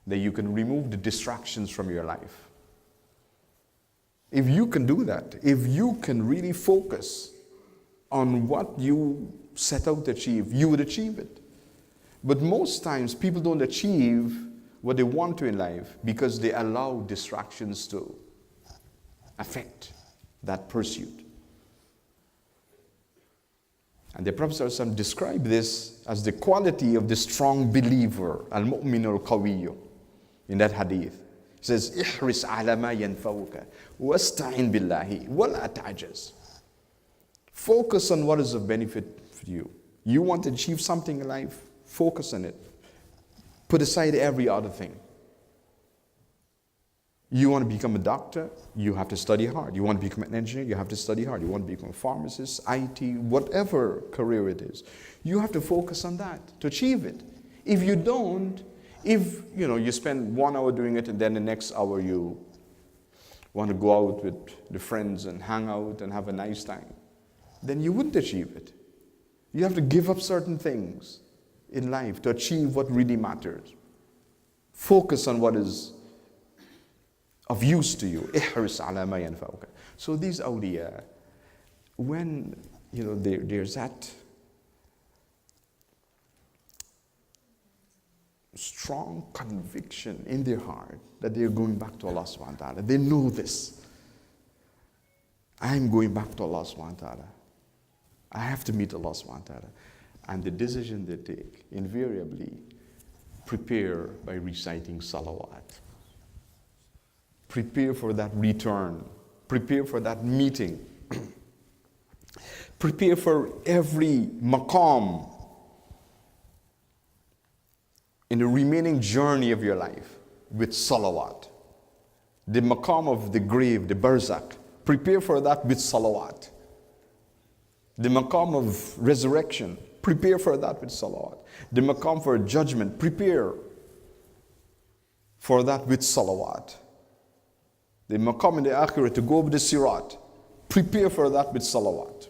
that you can remove the distractions from your life. If you can do that, if you can really focus on what you set out to achieve, you would achieve it. But most times people don't achieve what they want to in life because they allow distractions to affect that pursuit. And the Prophet ﷺ described this as the quality of the strong believer, al-mu'min al-qawiyyu, in that hadith. He says, "Ihris ala ma yanfa'uka, wasta'in billahi, wa la ta'jaz." Focus on what is of benefit for you. You want to achieve something in life, focus on it. Put aside every other thing. You want to become a doctor, you have to study hard. You want to become an engineer, you have to study hard. You want to become a pharmacist, IT, whatever career it is. You have to focus on that to achieve it. If you don't, if you spend 1 hour doing it and then the next hour you want to go out with the friends and hang out and have a nice time, then you wouldn't achieve it. You have to give up certain things in life to achieve what really matters. Focus on what is of use to you. Ihris ala ma yanfa'uka. So these awliya, when there's that strong conviction in their heart that they're going back to Allah subhanahu wa ta'ala. They know this. I'm going back to Allah subhanahu wa ta'ala. I have to meet Allah subhanahu wa ta'ala. And the decision they take, invariably, prepare by reciting Ṣalawāt. Prepare for that return. Prepare for that meeting. Prepare for every maqām in the remaining journey of your life with Ṣalawāt. The maqām of the grave, the barzakh. Prepare for that with Ṣalawāt. The maqām of resurrection. Prepare for that with Ṣalawāt. The maqām for judgment. Prepare for that with Ṣalawāt. The maqām in the akhirah to go over the sirat. Prepare for that with Ṣalawāt.